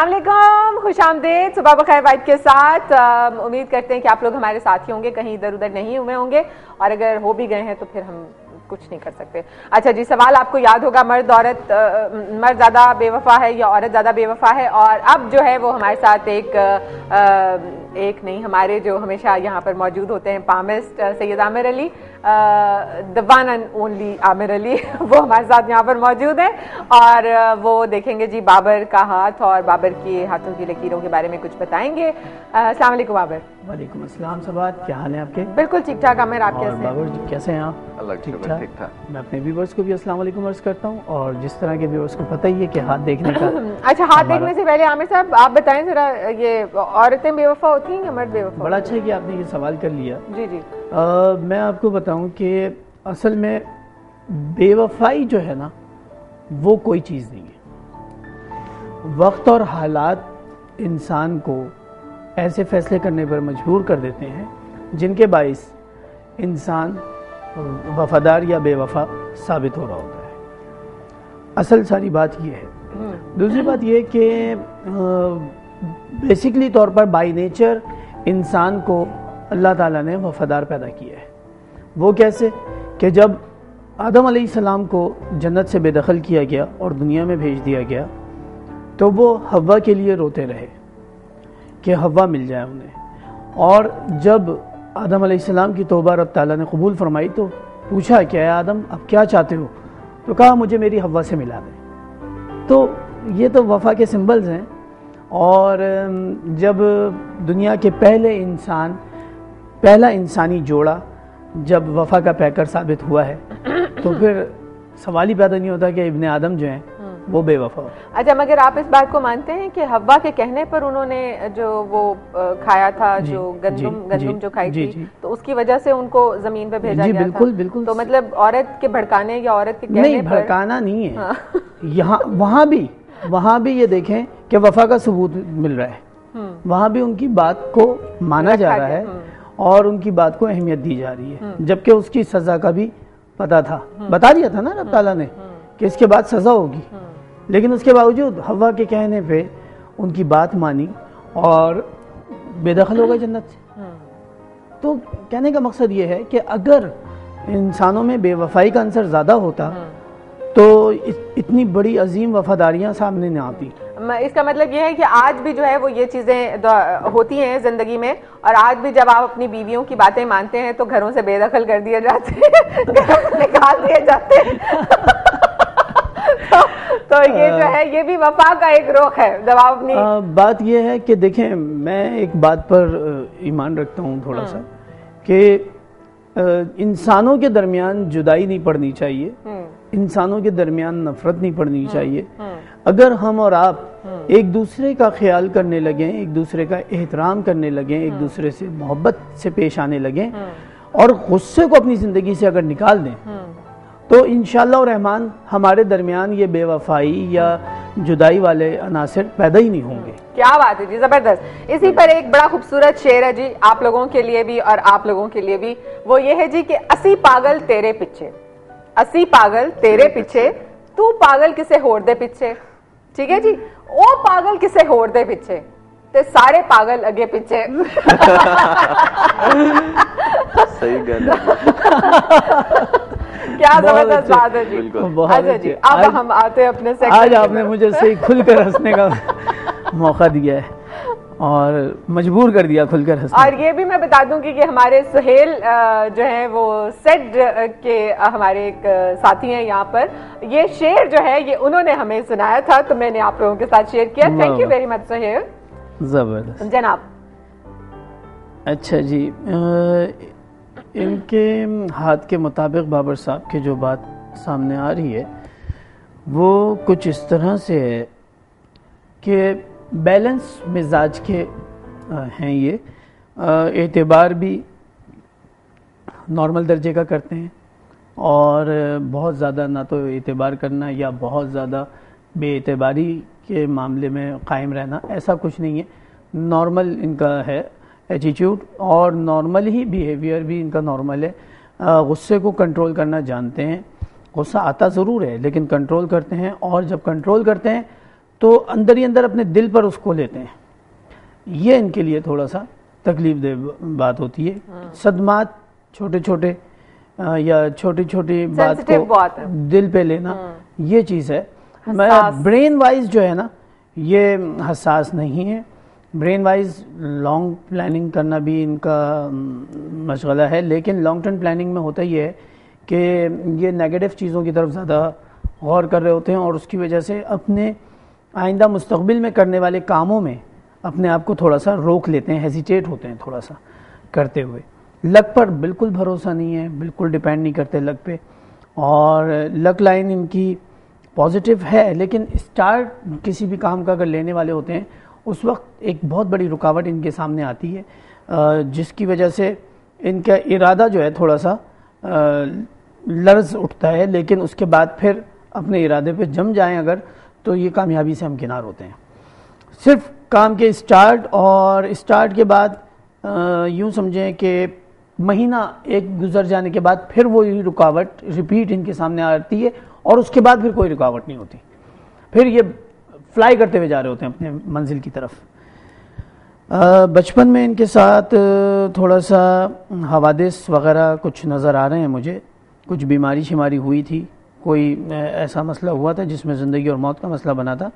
السلام علیکم، خوش آمدید، صبح بخیر وائب کے ساتھ. امید کرتے ہیں کہ آپ لوگ ہمارے ساتھی ہوں گے، کہیں ادھر ادھر نہیں ہوئے ہوں گے، اور اگر ہو بھی گئے ہیں تو پھر ہم کچھ نہیں کر سکتے. اچھا جی، سوال آپ کو یاد ہوگا، مرد زیادہ بے وفا ہے یا عورت زیادہ بے وفا ہے؟ اور اب جو ہے وہ ہمارے ساتھ ایک نہیں، ہمارے جو ہمیشہ یہاں پر موجود ہوتے ہیں palmist Syed Aamir Ali, the one and only Aamir Ali, وہ ہمارے ساتھ یہاں پر موجود ہیں اور وہ دیکھیں گے جی بابر کا ہاتھ اور بابر کے ہاتھوں کی لکیروں کے بارے میں کچھ بتائیں گے. السلام علیکم بابر. وعلیکم السلام صباحت، کیا حال ہے آپ کے؟ بالکل ٹھیک ٹھاک. عامر آپ کیسے ہیں؟ بابر جی کیسے ہیں آپ؟ اللہ ٹھیک ٹھاک. میں اپنے ویورز کو بھی السلام علیکم عرض کرتا ہوں، اور جس طرح کے ویورز کو پتہ ہی ہے کہ ہاتھ دیکھنے کا اچھا، ہاتھ دیکھنے سے پہلے عامر صاحب آپ بتائیں ذرا، یہ عورتیں بے وفا ہوتی ہیں یا مرد بے وفا؟ بڑا اچھا ہے کہ آپ نے یہ سوال کر لیا. جی جی. میں آپ کو بتاؤں کہ اصل میں بے وفائی جو ہے نا وہ کوئی چیز نہیں ہے. وقت اور حالات انسان کو ایسے فیصلے کرنے پر مجبور کر دیتے ہیں جن کے باعث انسان وفادار یا بے وفا ثابت ہو رہا ہوتا ہے. اصل ساری بات یہ ہے. دوسری بات یہ کہ بیسکلی طور پر بائی نیچر انسان کو اللہ تعالیٰ نے وفادار پیدا کیا ہے. وہ کیسے کہ جب آدم علیہ السلام کو جنت سے بے دخل کیا گیا اور دنیا میں بھیج دیا گیا تو وہ حوا کے لیے روتے رہے کہ حوا مل جائے انہیں. اور جب آدم علیہ السلام کی توبہ رب تعالیٰ نے قبول فرمائی تو پوچھا کہ اے آدم اب کیا چاہتے ہو؟ تو کہا مجھے میری حوا سے ملا دیں. تو یہ تو وفا کے سمبلز ہیں. اور جب دنیا کے پہلا انسانی جوڑا جب وفا کا پیکر ثابت ہوا ہے تو پھر سوال ہی پیدا نہیں ہوتا کہ ابن آدم جو ہیں وہ بے وفا ہو. اچھا، مگر آپ اس بات کو مانتے ہیں کہ حوا کے کہنے پر انہوں نے جو وہ کھایا تھا، جو گندم جو کھائی تھی، تو اس کی وجہ سے ان کو زمین پہ بھیجا گیا تھا؟ بالکل بالکل. تو مطلب عورت کے بھڑکانے یا عورت کے کہنے نہیں، بھڑکانا نہیں ہے. یہاں وہاں بھی یہ دیکھیں کہ وفا کا ثبوت مل رہا ہے. وہاں بھی ان کی بات کو مانا جا رہا ہے اور ان کی بات کو اہمیت دی جا رہی ہے، جبکہ اس کی سزا کا بھی پتا تھا، بتا دیا تھا نا رب تعالیٰ نے کہ اس کے بعد سزا ہوگی. لیکن اس کے باوجود حوا کے کہنے پہ ان کی بات مانی اور بے دخل ہو گئے جنت سے. تو کہنے کا مقصد یہ ہے کہ اگر انسانوں میں بے وفائی کا عنصر زیادہ ہوتا تو اتنی بڑی عظیم وفاداریاں سامنے نہ آتی. اس کا مطلب یہ ہے کہ آج بھی جو ہے وہ یہ چیزیں ہوتی ہیں زندگی میں، اور آج بھی جب آپ اپنی بیویوں کی باتیں مانتے ہیں تو گھروں سے بے دخل کر دیے جاتے ہیں، گھروں سے نکال دیے جاتے ہیں. تو یہ جو ہے یہ بھی وفا کا ایک رخ ہے. جب آپ اپنی بات یہ ہے کہ دیکھیں، میں ایک بات پر ایمان رکھتا ہوں تھوڑا سا کہ انسانوں کے درمیان جدائی نہیں پڑنی چاہیے، انسانوں کے درمیان نفرت نہیں پڑنی چاہیے. اگر ہم اور آپ ایک دوسرے کا خیال کرنے لگیں، ایک دوسرے کا احترام کرنے لگیں، ایک دوسرے سے محبت سے پیش آنے لگیں اور غصے کو اپنی زندگی سے اگر نکال دیں تو انشاءاللہ الرحمن ہمارے درمیان یہ بے وفائی یا جدائی والے عناصر پیدا ہی نہیں ہوں گے. کیا بات ہے جی، زبردست. اسی پر ایک بڑا خوبصورت شعر ہے جی، آپ لوگوں کے لیے بھی اور آپ لوگوں کے لیے بھی. وہ یہ ہے جی کہ 80 پاگل تیرے پیچھے، 80 پاگل تیرے پیچھے، تو پاگل کسے ہور دے پیچھے. ٹھیک ہے جی، او پاگل کسے ہور دے پیچھے تے سارے پاگل اگے پیچھے. صحیح گل ہے. کیا زبردست بات ہے جی. اچھا جی، اب ہم آتے ہیں اپنے سیکشن. آج آپ نے مجھے صحیح کھل کر ہنسنے کا موقع دیا ہے اور مجبور کر دیا کھل کر ہنسنے. اور یہ بھی میں بتا دوں کہ ہمارے سہیل جو ہے وہ سیٹ کے ہمارے ایک ساتھی ہیں یہاں پر. یہ شعر جو ہے یہ انہوں نے ہمیں سنایا تھا تو میں نے آپ لوگوں کے ساتھ شیئر کیا. Thank you very much Sohail. زبردست جناب. اچھا جی، ان کے ہاتھ کے مطابق بابر صاحب کی جو بات سامنے آ رہی ہے وہ کچھ اس طرح سے ہے کہ بیلنس مزاج کے ہیں. یہ اعتبار بھی نارمل درجے کا کرتے ہیں اور بہت زیادہ نہ تو اعتبار کرنا یا بہت زیادہ بے اعتباری کے معاملے میں قائم رہنا، ایسا کچھ نہیں ہے. نارمل ان کا ہے ایٹیٹیوڈ اور نارمل ہی بیہیویئر بھی ان کا نارمل ہے. غصے کو کنٹرول کرنا جانتے ہیں. غصہ آتا ضرور ہے لیکن کنٹرول کرتے ہیں، اور جب کنٹرول کرتے ہیں تو اندر ہی اندر اپنے دل پر اس کو لیتے ہیں. یہ ان کے لیے تھوڑا سا تکلیف دہ بات ہوتی ہے. صدمات چھوٹے چھوٹے یا چھوٹی چھوٹی بات کو دل پہ لینا یہ چیز ہے. میں برین وائز جو ہے نا یہ حساس نہیں ہے. برین وائز لانگ پلاننگ کرنا بھی ان کا مشغلہ ہے, لیکن لانگ ٹرم پلاننگ میں ہوتا یہ ہے کہ یہ نیگیٹو چیزوں کی طرف زیادہ غور کر رہے ہوتے ہیں, اور اس کی وجہ سے اپنے آئندہ مستقبل میں کرنے والے کاموں میں اپنے آپ کو تھوڑا سا روک لیتے ہیں, ہیزیٹیٹ ہوتے ہیں تھوڑا سا کرتے ہوئے. لک پر بالکل بھروسہ نہیں ہے, بالکل ڈیپینڈ نہیں کرتے لک پہ, اور لک لائن ان کی پازیٹیو ہے, لیکن اسٹارٹ کسی بھی کام کا اگر لینے والے ہوتے ہیں اس وقت ایک بہت بڑی رکاوٹ ان کے سامنے آتی ہے, جس کی وجہ سے ان کا ارادہ جو ہے تھوڑا سا لرز اٹھتا ہے, لیکن اس کے بعد پھر اپنے ارادے پہ جم جائیں اگر تو یہ کامیابی سے ہمکنار ہوتے ہیں. صرف کام کے اسٹارٹ اور اسٹارٹ کے بعد یوں سمجھیں کہ مہینہ ایک گزر جانے کے بعد پھر وہی رکاوٹ ریپیٹ ان کے سامنے آتی ہے, اور اس کے بعد پھر کوئی رکاوٹ نہیں ہوتی, پھر یہ فلائی کرتے ہوئے جا رہے ہوتے ہیں اپنے منزل کی طرف. بچپن میں ان کے ساتھ تھوڑا سا حوادث وغیرہ کچھ نظر آ رہے ہیں مجھے, کچھ بیماری شماری ہوئی تھی, کوئی ایسا مسئلہ ہوا تھا جس میں زندگی اور موت کا مسئلہ بنا تھا,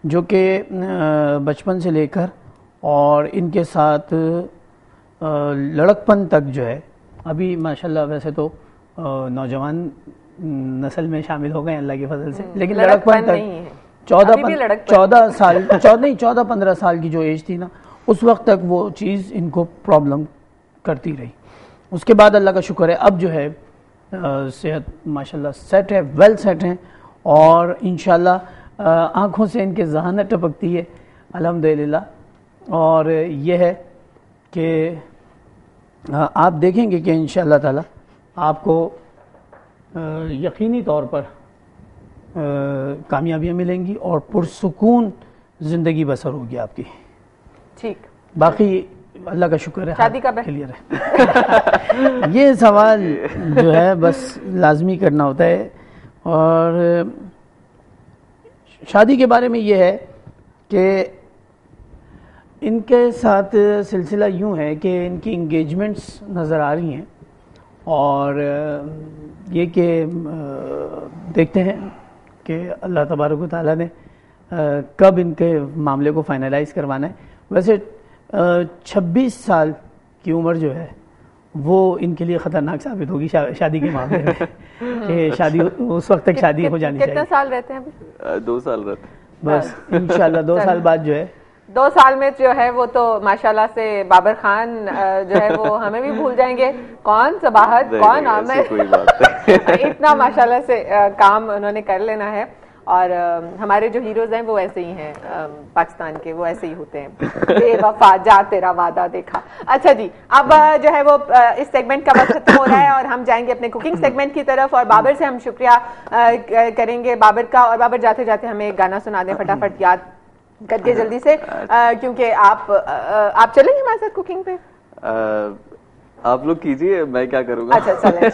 جو کہ بچپن سے لے کر اور ان کے ساتھ لڑکپن تک جو ہے, ابھی ماشاءاللہ ویسے تو نوجوان نسل میں شامل ہو گئے اللہ کے فضل سے, لیکن لڑکپن تک 14-15 سال کی جو ایج تھی نا اس وقت تک وہ چیز ان کو پرابلم کرتی رہی. اس کے بعد اللہ کا شکر ہے اب جو ہے صحت ماشاءاللہ سیٹ ہے, ویل سیٹ ہیں, اور انشاءاللہ آنکھوں سے ان کے ذہانت ٹپکتی ہے الحمدللہ. اور یہ ہے کہ آپ دیکھیں گے کہ انشاءاللہ تعالی آپ کو یقینی طور پر کامیابیاں ملیں گی اور پرسکون زندگی بسر ہوگی آپ کی. ٹھیک, باقی اللہ کا شکر ہے شادی کب ہے؟ کلیئر ہے. یہ سوال جو ہے بس لازمی کرنا ہوتا ہے, اور شادی کے بارے میں یہ ہے کہ ان کے ساتھ سلسلہ یوں ہے کہ ان کی انگیجمنٹس نظر آ رہی ہیں, اور یہ کہ دیکھتے ہیں کہ اللہ تبارک و تعالیٰ نے کب ان کے معاملے کو فائنلائز کروانا ہے. ویسے 26 سال کی عمر جو ہے وہ ان کے لیے خطرناک ثابت ہوگی شادی کے معاملے میں, کہ شادی اس وقت تک شادی ہو جانی چاہیے. کتنا سال رہتے ہیں ابھی؟ 2 سال رہتے ہیں بس انشاءاللہ 2 سال بعد جو ہے 2 سال میں جو ہے وہ تو ماشاءاللہ سے بابر خان جو ہے وہ ہمیں بھی بھول جائیں گے, کون صباحت کون عامر, اتنا ماشاءاللہ سے کام انہوں نے کر لینا ہے. اور ہمارے جو ہیروز ہیں وہ ایسے ہی ہیں پاکستان کے, وہ ایسے ہی ہوتے ہیں, بے وفا جا تیرا وعدہ دیکھا. اچھا جی, اب جو ہے وہ اس سیگمنٹ کا وقت ختم ہو رہا ہے اور ہم جائیں گے اپنے کوکنگ سیگمنٹ کی طرف, اور بابر سے ہم شکریہ کریں گے بابر کا. اور بابر جاتے جاتے ہمیں ایک گانا سنا دیں فٹافٹ یاد کر کے جلدی سے, کیونکہ آپ چلیں گے ہمارے ساتھ کوکنگ پہ. آپ لوگ کیجئے, میں کیا کروں گا. اچھا چلیں,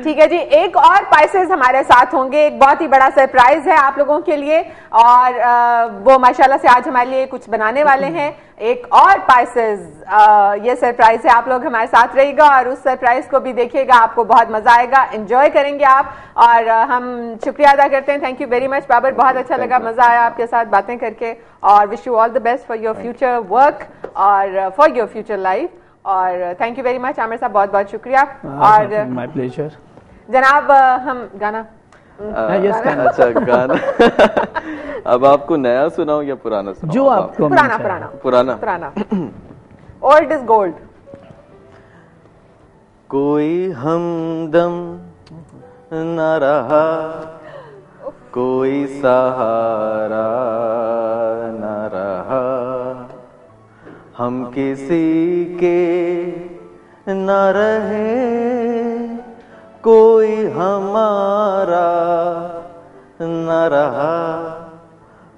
ٹھیک ہے جی. ایک اور پائسز ہمارے ساتھ ہوں گے, ایک بہت ہی بڑا سرپرائز ہے آپ لوگوں کے لیے, اور وہ ماشاءاللہ سے آج ہمارے لیے کچھ بنانے والے ہیں. ایک اور پائسز یہ سرپرائز ہے, آپ لوگ ہمارے ساتھ رہیے گا اور اس سرپرائز کو بھی دیکھیے گا, آپ کو بہت مزہ آئے گا, انجوائے کریں گے آپ. اور ہم شکریہ ادا کرتے ہیں, thank you very much Babar, بہت اچھا لگا, مزہ آیا آپ کے ساتھ باتیں کر کے, اور wish you all the best for your future work اور فار یور فیوچر لائف. اور تھینک یو ویری مچ عامر صاحب, بہت بہت شکریہ. اور مائی پلیزر جناب, ہم گانا اچھا گانا اب آپ کو نیا سناؤں یا پرانا سناؤں؟ جو آپ کو پرانا اولڈ از گولڈ. کوئی ہمدم نہ رہا, کوئی سہارا نہ رہا, ہم کسی کے نہ رہے, کوئی ہمارا نہ رہا,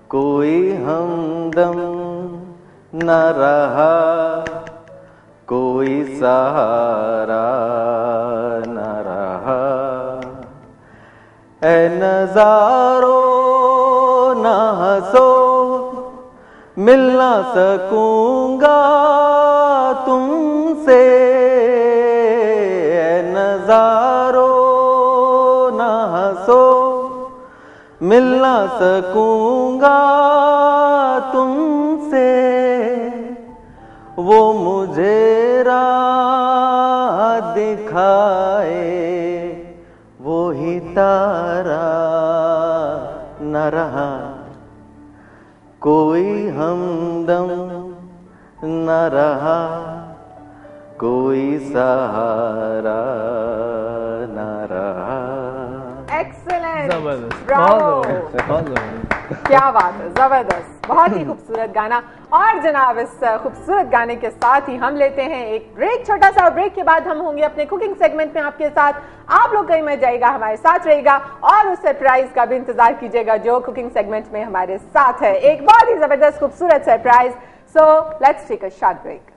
کوئی ہمدم نہ رہا, کوئی سہارا نہ رہا. اے نظارو نہ ہنسو مل نہ سکوں گا تم سے اے نظارو نہ ہنسو، مل نہ سکوں گا تم سے، وہ مجھے راہ دکھائے وہی تارا نہ رہا، کوئی ہمدم نہ رہا، کوئی سہارا نہ رہا۔ ایکسلنٹ، زبردست، براوو، بہت زبردست۔ کیا بات ہے، زبردست، بہت ہی خوبصورت گانا۔ اور جناب اس خوبصورت گانے کے ساتھ ہی ہم لیتے ہیں ایک بریک، چھوٹا سا بریک کے بعد ہم ہوں گے اپنے کوکنگ سیگمنٹ میں آپ کے ساتھ۔ آپ لوگ کہیں مت جائے گا، ہمارے ساتھ رہے گا اور اس سرپرائز کا بھی انتظار کیجیے گا جو کوکنگ سیگمنٹ میں ہمارے ساتھ ہے، ایک بہت ہی زبردست خوبصورت surprise. So let's take a short break.